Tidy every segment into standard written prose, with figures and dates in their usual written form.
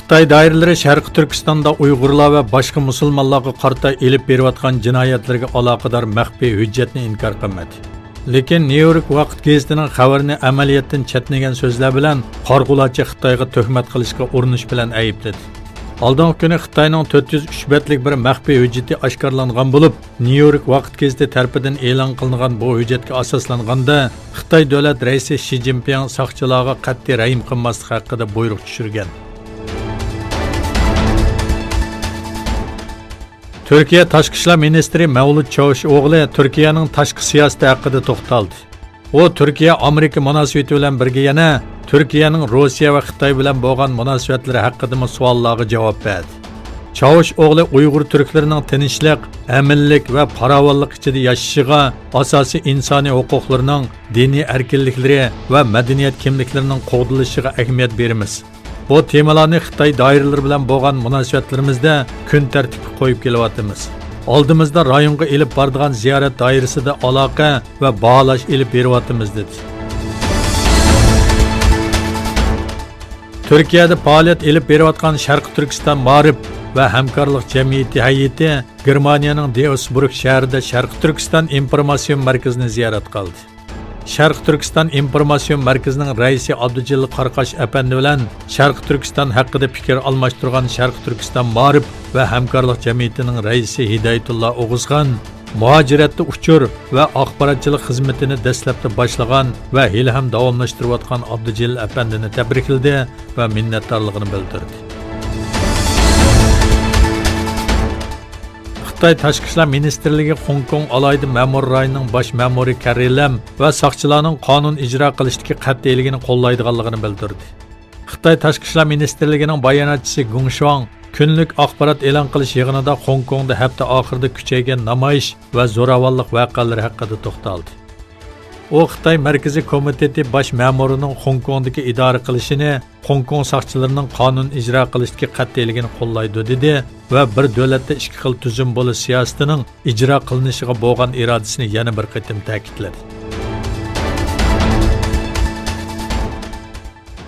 Xitoy doiralari Sharqi Turkistonda Uyg'urlar va boshqa musulmonlarga qarata elib berayotgan jinoyatlarga aloqador maxfiy hujjatni inkor qilmadi. Lekin New York vaqt gazetining xabarini amaliyotdan chetnagan so'zlar bilan qorg'ulachi Xitoyga tuhmat qilishga urinish bilan aybladi. Oldingi kuni Xitoyning 403 betlik bir maxfiy hujjati oshkorlangan bo'lib, New York vaqt gazeti tarafidan e'lon qilingan bu hujjatga asoslanganda Xitoy davlat raisi Shi Jinping soqchilarga qat'iy rahim qilmaslik haqida buyruq tushirgan. Türkiye Tashqi ishlar ministri Mavlud Çavuşoğlu Türkiye'nin tashqi siyosati haqida to'xtaldi. O Türkiye Amerika munosabati bilan birga yana Türkiye'nin Rossiya va Xitoy bilan bo'lgan munosabatlari haqida savollarga javob berdi. Çavuşoğlu Uyg'ur turklarining tinchlik, aminlik va farovonlik ichida yashashiga, asosiy insoniy huquqlarining, diniy erkinliklari va madaniyat kimliklarining qo'g'dilishiga ahamiyat beramiz. Bu temalarni Xitoy doiralari bilan bo'lgan munosabatlarimizda kun tartibi qo'yib kelyapmiz. Oldimizda rayonga elib boradigan ziyorat doirasida aloqa va baholash elib beryapmiz dedi. Turkiyada faoliyat elib berayotgan Sharqi Turkiston Ma'rif va hamkorlik jamiyati hay'ati Germaniyaning Duisburg shahrida Sharqi Turkiston informatsion markazini ziyorat qildi. Sharq Turkiston informatsion markazining raisi Abdujilil Qarqash apandi bilan Sharq Turkiston haqida fikr almashtirgan Sharq Turkiston Ma'rif va hamkorlik jamiyatining raisi Hidayatulloh O'g'izxon muhojiratda uchur va axborotchilik xizmatini dastlabda boshlagan va hali ham davomlashtirayotgan Abdujilil apandini tabrikladi va minnatdorligini bildirdi. Xitoy Tashqi ishlar ministrligi Hong Kong alayda ma'mur rayining bosh ma'muri Carrie Lam va soqchilarning qonun ijro qilishdagi qat'iyligini qo'llaydiganligini bildirdi. Xitoy Tashqi ishlar ministrligining bayonotchisi Gung Shuang kunlik axborot e'lon qilish yig'inida Hong Kongda hafta oxirida kuchaygan namoyish va zo'ravonlik voqealari haqida to'xtaldi. O Xitoy Markaziy komiteti bosh ma'murining Hong Kongdagi idora qilishini, Hong Kong soqchilarining qonun ijro qilishga qat'iyligini qo'llaydi dedi va bir davlatda ikki xil tuzum bo'lish siyosatining ijro qilinishiga bo'lgan irodasini yana bir qatim ta'kidladi.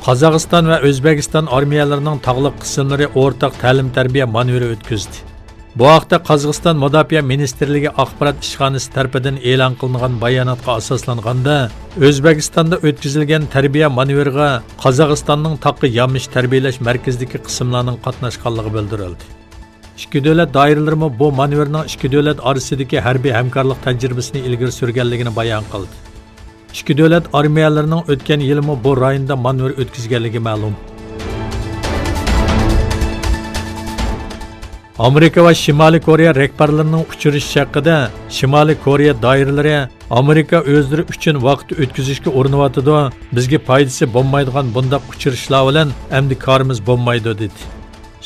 Qozog'iston va O'zbekiston armiyalarining tog'liq qismlari o'rtaq ta'lim-tarbiya manevri o'tkazdi. Bu haqda Qozog'iston Mudofaa ministrligi axborot ishxonasi tarafidan e'lon qilingan bayonotga asoslanganda, O'zbekistonda o'tkazilgan tarbiya manevriga Qozog'istonning Taqi Yamish tarbiyalash markazidagi qismlarning qatnashganligi bildirildi. Ikki davlat doiralarimi bu manevrning ikki davlat orasidagi harbiy hamkorlik tajribasini ilgari surganligini bayon qildi. Ikki davlat armiyalarining o'tgan yilmi bu rayonda manevr o'tkazganligi ma'lum. Amerika va Shimoliy Koreya rahbarlarining uchrashishi haqida Shimoliy Koreya doiralari Amerika o'zlari uchun vaqt o'tkazishga urinyapti. Bizga foydasi bo'lmaydigan bundaq uchrashishlar bilan endi korimiz bo'lmaydi dedi.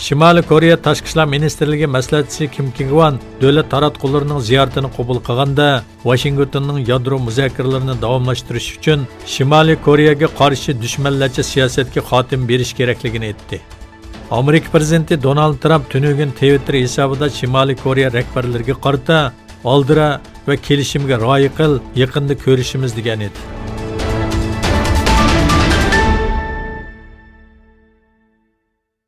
Shimoliy Koreya Tashqi ishlar ministrligi maslahatchisi Kim Ki-gwan davlat taratqullarining ziyoratini qabul qilganda Washingtonning yadro muzokaralarini davomlashtirish uchun Shimoliy Koreyaga qarshi dushmanlarcha siyosatga xotim berish kerakligini aytdi. Amerika prezidenti Donald Trump tunugun Twitter hisobida Shimoliy Koreya rahbarlariga qarata oldira va kelishimga rioya qil, yaqinda ko'rishimiz degan edi.